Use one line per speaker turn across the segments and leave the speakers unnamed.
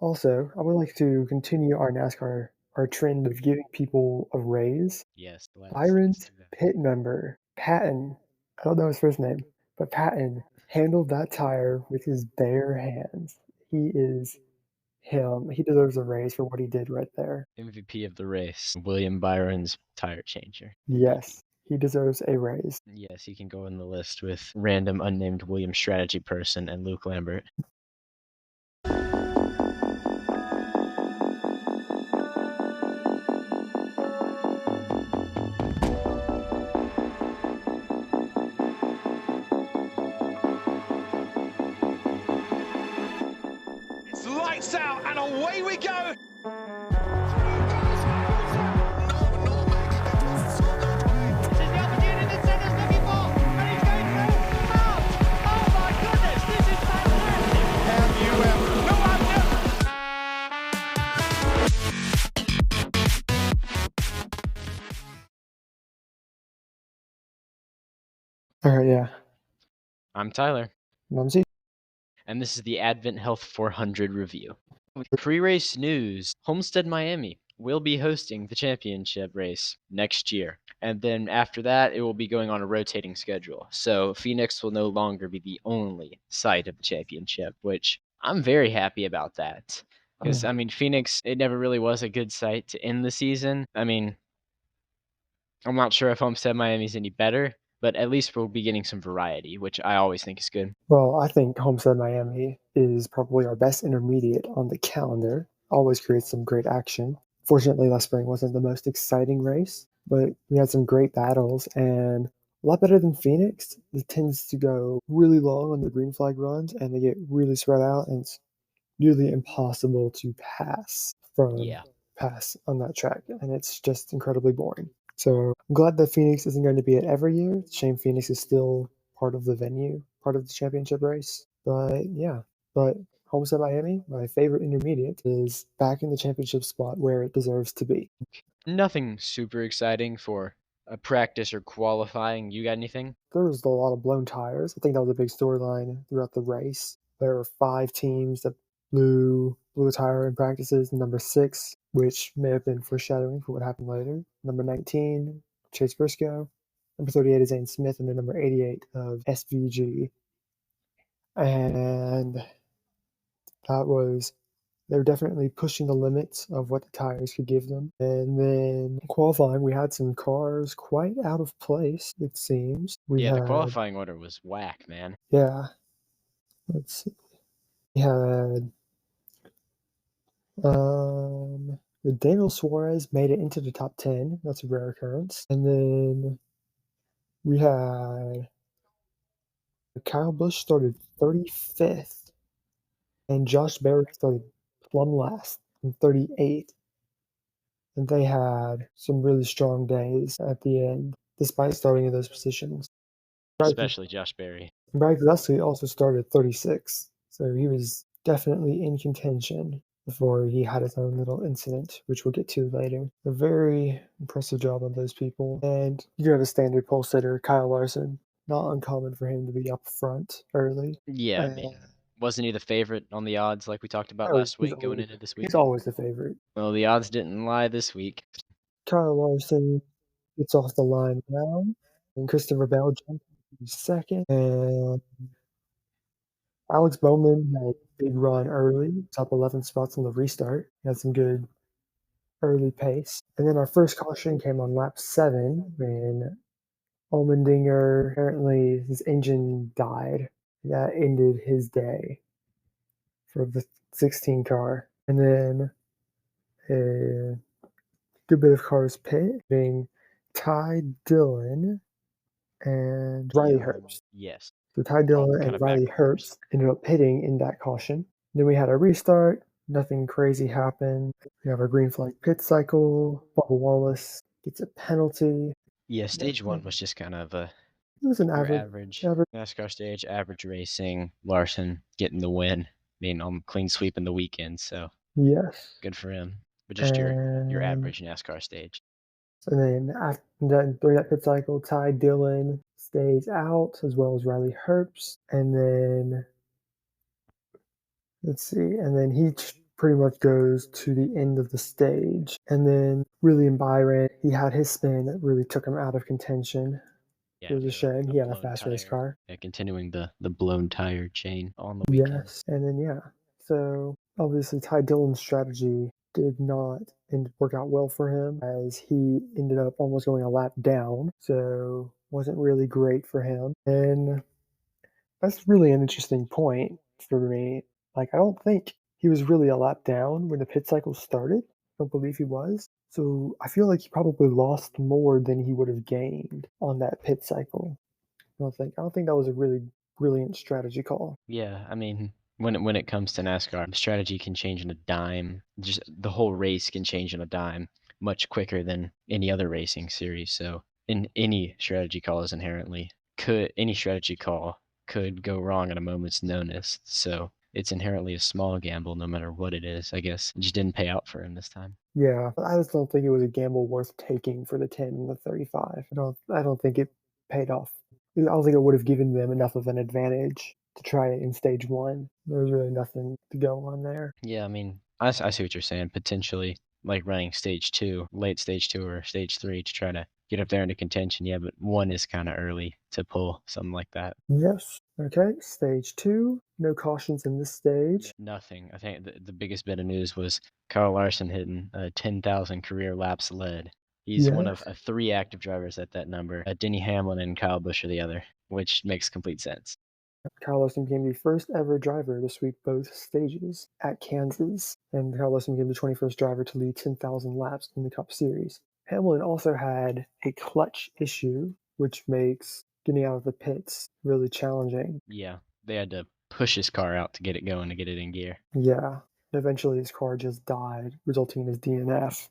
Also, I would like to continue our trend of giving people a raise.
Yes, let's
Byron's
do that.
pit member, Patton, I don't know his first name, but Patton handled that tire with his bare hands. He is him. He deserves a raise for what he did right there.
MVP of the race, William Byron's tire changer.
Yes, he deserves a raise.
Yes, he can go in the list with random unnamed William strategy person and Luke Lambert.
It's lights out and away we go.
All right, yeah.
I'm Tyler,
Mumsy?
and this is the Advent Health 400 review. With pre-race news, Homestead Miami will be hosting the championship race next year. And then after that, it will be going on a rotating schedule. So Phoenix will no longer be the only site of the championship, which I'm very happy about that. Because, I mean, Phoenix, it never really was a good site to end the season. I mean, I'm not sure if Homestead Miami's any better, but at least we'll be getting some variety, which I always think is good.
Well, I think Homestead Miami is probably our best intermediate on the calendar. Always creates some great action. Fortunately, last spring wasn't the most exciting race, but we had some great battles and a lot better than Phoenix. It tends to go really long on the green flag runs and they get really spread out and it's nearly impossible to
Yeah.
pass on that track and it's just incredibly boring. So I'm glad that Phoenix isn't going to be it every year. Shame Phoenix is still part of the venue, part of the championship race. But yeah, but Homestead Miami, my favorite intermediate, is back in the championship spot where it deserves to be.
Nothing super exciting for a practice or qualifying. You got anything?
There was a lot of blown tires. I think that was a big storyline throughout the race. There were 5 teams that blew a tire in practices. Number 6, which may have been foreshadowing for what happened later. Number 19, Chase Briscoe. Number 38 is Zane Smith, and then number 88 of SVG. And that was they were definitely pushing the limits of what the tires could give them. And then qualifying, we had some cars quite out of place, it seems. We
Yeah, the
had,
qualifying order was whack, man.
yeah, let's see. We had Daniel Suarez made it into the top 10. That's a rare occurrence. And then we had Kyle Busch started 35th, and Josh Berry started plumb last in 38th. And they had some really strong days at the end, despite starting in those positions.
Especially Josh Berry.
Brad Gillespie also started 36th, so he was definitely in contention before he had his own little incident, which we'll get to later. A very impressive job on those people. And you have a standard pole sitter, Kyle Larson. Not uncommon for him to be up front early.
Yeah, I
And
mean, wasn't he the favorite on the odds like we talked about
oh,
last week going into this week?
he's always the favorite.
Well, the odds didn't lie this week.
Kyle Larson gets off the line now, and Christopher Bell jumps into second, and Alex Bowman had a big run early, top 11 spots on the restart. He had some good early pace. And then our first caution came on lap 7 when Allmendinger, apparently his engine died. That ended his day for the 16 car. And then a good bit of cars pit, being Ty Dillon and Riley Herbst.
Yes.
So Ty Dillon
kind
and
of
Riley
background.
Herbst ended up pitting in that caution. Then we had a restart. Nothing crazy happened. We have our green flag pit cycle. Bubba Wallace gets a penalty.
Yeah, stage 1 was just kind of
It was an
your
average.
average NASCAR stage, average racing. Larson getting the win, being on clean sweep in the weekend, so
Yes.
good for him. But just your
And
average NASCAR stage.
then during that pit cycle, Ty Dillon stays out as well as Riley Herbst. And then let's see. And then he pretty much goes to the end of the stage. And then William Byron, he had his spin that really took him out of contention. It
Yeah,
was a shame.
the
He had a
blown
fast race
tire.
car.
Yeah, continuing the blown tire chain on the weekend.
Yes. And then, yeah. So obviously, Ty Dillon's strategy did not work out well for him as he ended up almost going a lap down. So wasn't really great for him. And that's really an interesting point for me. Like, I don't think he was really a lap down when the pit cycle started. I don't believe he was. So I feel like he probably lost more than he would have gained on that pit cycle. I don't think that was a really brilliant strategy call.
Yeah, I mean, when it comes to NASCAR, strategy can change in a dime. Just the whole race can change in a dime much quicker than any other racing series. So, in any strategy call is inherently could any strategy call could go wrong at a moment's notice. So, it's inherently a small gamble no matter what it is. I guess it just didn't pay out for him this time.
Yeah, I just don't think it was a gamble worth taking for the 10 and the 35. I don't think it paid off. I don't think it would have given them enough of an advantage to try it in stage 1. There was really nothing to go on there.
Yeah, I mean, I see what you're saying. Potentially, like running stage two, late stage two or stage three to try to get up there into contention. Yeah, but one is kind of early to pull something like that.
Yes. Okay, stage 2. No cautions in this stage.
Nothing. I think the biggest bit of news was Kyle Larson hitting 10,000 career laps led. He's one of
Yes.
3 active drivers at that number. Denny Hamlin and Kyle Busch are the other, which makes complete sense.
Kyle Larson became the first ever driver to sweep both stages at Kansas, and Kyle Larson became the 21st driver to lead 10,000 laps in the Cup Series. Hamlin also had a clutch issue, which makes getting out of the pits really challenging.
Yeah, they had to push his car out to get it going, to get it in gear.
Yeah, eventually his car just died, resulting in his DNF,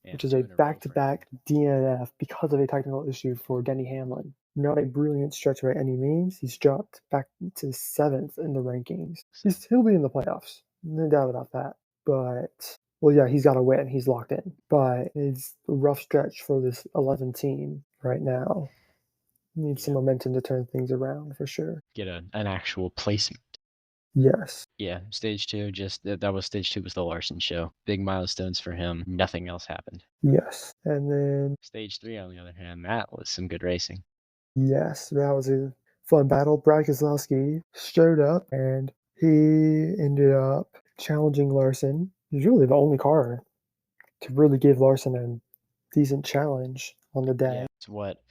Yeah,
which is a
2 in a row for him.
back-to-back DNF because of a technical issue for Denny Hamlin. Not a brilliant stretch by any means. He's dropped back to 7th in the rankings. He'll be in the playoffs, no doubt about that. But, well, yeah, he's got to win. He's locked in. But it's a rough stretch for this 11 team right now. Needs some
Yeah,
momentum to turn things around for sure.
get an actual placement.
Yes.
Yeah, stage two, just that was stage two was the Larson show. Big milestones for him. Nothing else happened.
Yes. And then,
Stage three, on the other hand, that was some good racing.
yes, that was a fun battle. Brad Keselowski showed up and he ended up challenging Larson. He's really the only car to really give Larson a decent challenge on the
Yeah,
day.
it's what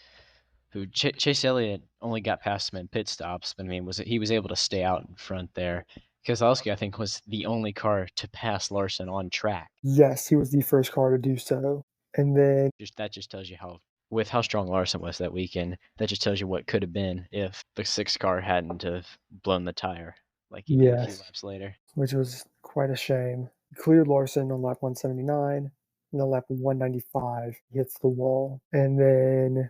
who Chase Elliott only got past him in pit stops, but I mean, he was able to stay out in front there. Keselowski, I think, was the only car to pass Larson on track.
Yes, he was the first car to do so. And then,
Just that just tells you how strong Larson was that weekend. That just tells you what could have been if the sixth car hadn't have blown the tire like he did a few
yes,
laps later.
which was quite a shame. He cleared Larson on lap 179. And then lap 195, he hits the wall. And then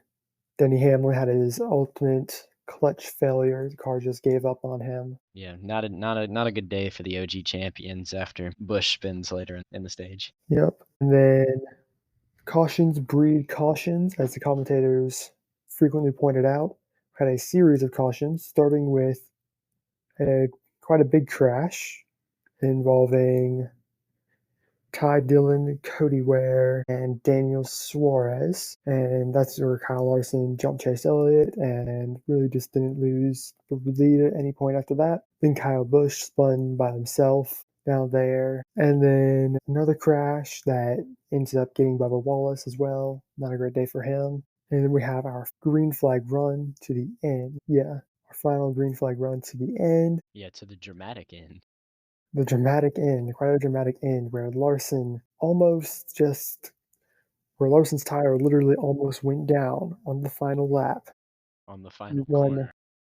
Denny Hamlin had his ultimate clutch failure. The car just gave up on him.
Yeah, not a good day for the OG champions after Bush spins later in the stage.
Yep. And then cautions breed cautions, as the commentators frequently pointed out. Had a series of cautions, starting with a quite a big crash involving Ty Dillon, Cody Ware, and Daniel Suarez. And that's where Kyle Larson jumped Chase Elliott and really just didn't lose the lead at any point after that. Then Kyle Busch spun by himself down there. And then another crash that ended up getting Bubba Wallace as well. Not a great day for him. And then we have our green flag run to the end. Yeah, our final green flag run to the end.
Yeah, to the dramatic end.
The dramatic end, quite a dramatic end, where Larson's tire literally almost went down on the final lap.
On the
He
final
won
corner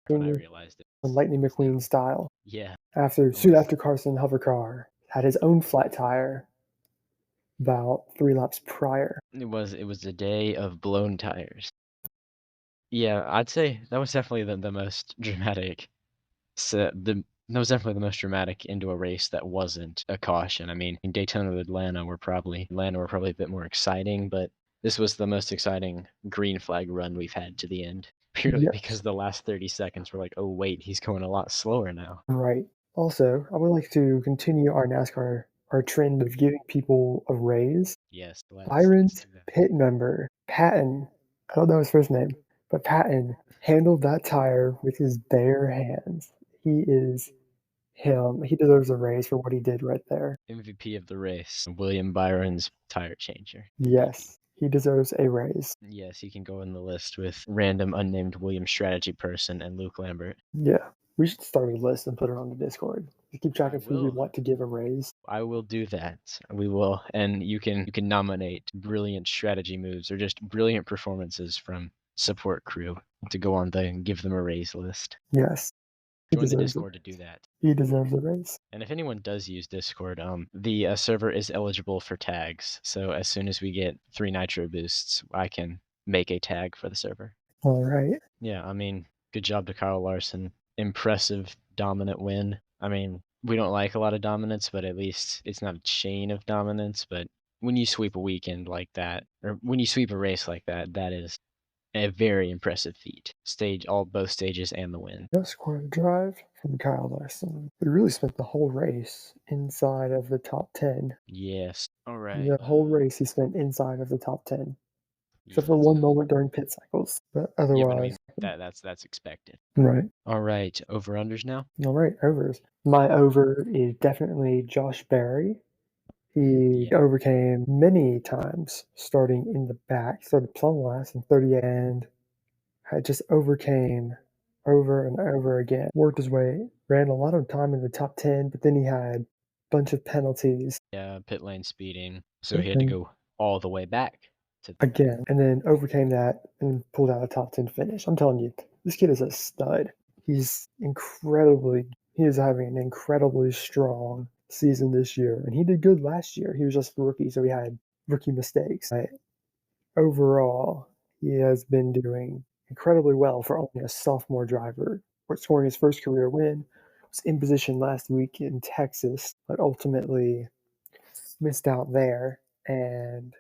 when I realized it.
on Lightning McQueen style.
Yeah,
Soon after Carson Hovercar had his own flat tire about 3 laps prior.
it was a day of blown tires. Yeah, I'd say that was definitely the most dramatic. That was definitely the most dramatic into a race that wasn't a caution. I mean, in Daytona and Atlanta were probably a bit more exciting, but this was the most exciting green flag run we've had to the end. Purely because
Yes,
the last 30 seconds were like, oh wait, he's going a lot slower now.
right. Also, I would like to continue our NASCAR our trend of giving people a raise.
Yes, let's
Byron's
do that.
pit member, Patton, I don't know his first name, but Patton handled that tire with his bare hands. He is him. He deserves a raise for what he did right there.
MVP of the race, William Byron's tire changer.
Yes, he deserves a raise.
Yes, he can go in the list with random unnamed William strategy person and Luke Lambert.
Yeah, we should start a list and put it on the Discord to keep track
I
of who we
will.
want to give a raise.
I will do that. We will, and you can nominate brilliant strategy moves or just brilliant performances from support crew to go on the give them a raise list.
Yes, he
Join the
deserves it.
Discord to do that.
He deserves a raise.
And if anyone does use Discord, the server is eligible for tags. So as soon as we get 3 nitro boosts, I can make a tag for the server.
All right.
Yeah, I mean, good job to Kyle Larson. Impressive, dominant win. I mean, we don't like a lot of dominance, but at least it's not a chain of dominance. But when you sweep a weekend like that, or when you sweep a race like that, that is a very impressive feat. Both stages and the win.
Best quarter drive from Kyle Larson. We really spent the whole race inside of the top 10.
Yes. All right.
The whole race he spent inside of the top 10. Except for
Yes.
one moment during pit cycles. But
Yeah, but I mean
otherwise,
that's expected.
right.
All right, over unders now.
All right, overs. My over is definitely Josh Berry. He
Yeah.
overcame many times starting in the back, started plumb last in 30 and had just overcame over and over again. Worked his way, ran a lot of time in the top 10, but then he had a bunch of penalties
Yeah, pit lane speeding. So he had to
and
go all the way back to
again, and then overcame that and pulled out a top 10 finish. I'm telling you, this kid is a stud. He is having an incredibly strong season this year, and he did good last year. He was just a rookie, so he had rookie mistakes. But overall, he has been doing incredibly well for only a sophomore driver. Scoring his first career win, was in position last week in Texas, but ultimately missed out there and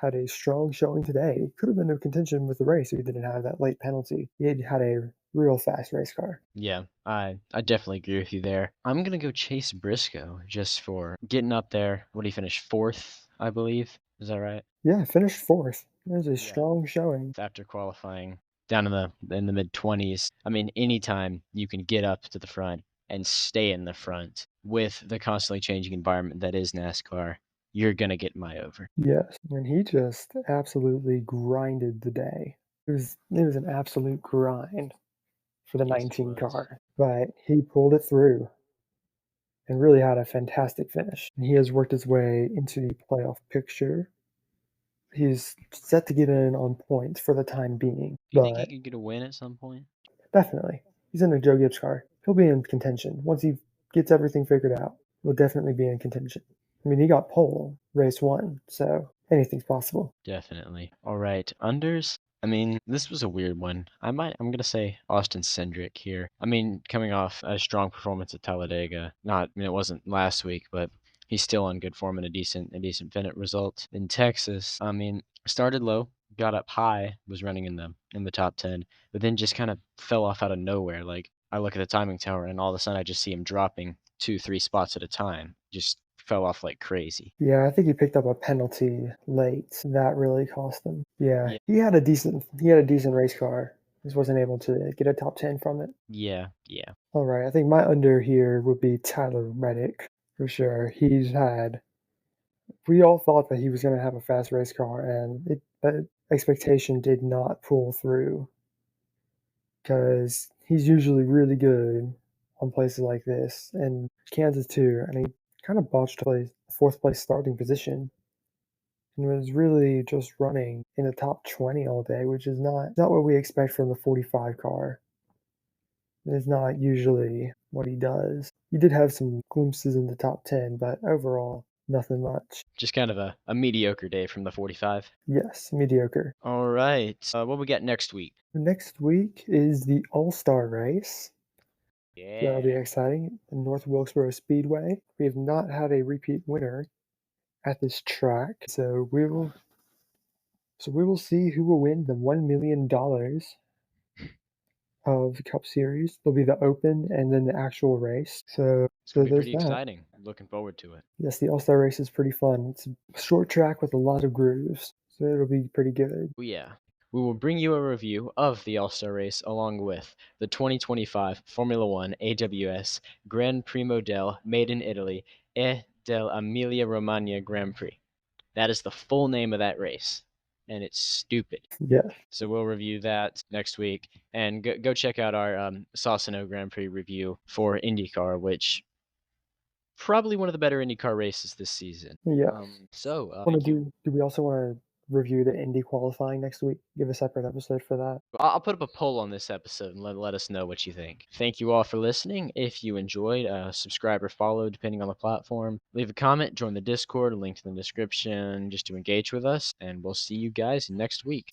had a strong showing today. Could have been in contention with the race if he didn't have that late penalty. He had a real fast race car.
Yeah, I definitely agree with you there. I'm gonna go Chase Briscoe just for getting up there. What did he finish? Fourth, I believe. Is that right?
Yeah, finished fourth. That was a
Yeah.
strong showing.
After qualifying down in the mid 20s. I mean, anytime you can get up to the front and stay in the front with the constantly changing environment that is NASCAR, you're gonna get my over.
Yes, and he just absolutely grinded the day. It was an absolute grind for the
Yes, it
19
was.
car, but he pulled it through and really had a fantastic finish. And he has worked his way into the playoff picture. He's set to get in on points for the time being,
Do you think he
but
could get a win at some point?
definitely he's in a Joe Gibbs car. He'll be in contention once he gets everything figured out. He'll definitely be in contention. I mean, he got pole race one, so anything's possible.
Definitely. All right, unders. I mean, this was a weird one. I'm gonna say Austin Cindric here. I mean, coming off a strong performance at Talladega. I mean, it wasn't last week, but he's still on good form and a decent finish result in Texas. I mean, started low, got up high, was running in the top 10, but then just kind of fell off out of nowhere. Like I look at the timing tower, and all of a sudden I just see him dropping 2, 3 spots at a time. Just fell off like crazy.
Yeah, I think he picked up a penalty late. That really cost him. Yeah,
Yeah.
he had a decent race car. Just wasn't able to get a top 10 from it.
Yeah.
All right, I think my under here would be Tyler Reddick for sure. We all thought that he was going to have a fast race car, and that expectation did not pull through because he's usually really good on places like this, and Kansas too. And he kind of botched fourth place starting position and was really just running in the top 20 all day, which is not what we expect from the 45 car. It's not usually what he does. He did have some glimpses in the top 10, but overall, nothing much.
Just kind of a mediocre day from the 45.
Yes, mediocre.
All right. What we got next week?
Next week is the All-Star race. That'll be
Yeah.
exciting. The North Wilkesboro Speedway. We have not had a repeat winner at this track, so we will see who will win the $1 million of the Cup Series. There'll be the Open and then the actual race. So
It's gonna
So
be
there's
pretty
that.
exciting. I'm looking forward to it.
Yes, the All-Star race is pretty fun. It's a short track with a lot of grooves, so it'll be pretty good.
Oh, yeah. We will bring you a review of the All-Star race along with the 2025 Formula One AWS Gran Primo del Made in Italy e dell'Emilia Romagna Grand Prix. That is the full name of that race, and it's stupid.
Yeah.
So we'll review that next week, and go check out our Sassano Grand Prix review for IndyCar, which probably one of the better IndyCar races this season.
Yeah.
Thank you.
Do we also wanna review the Indy qualifying next week? Give a separate episode for that?
I'll put up a poll on this episode and let us know what you think. Thank you all for listening. If you enjoyed, subscribe or follow depending on the platform. Leave a comment, join the Discord, link in the description just to engage with us, and we'll see you guys next week.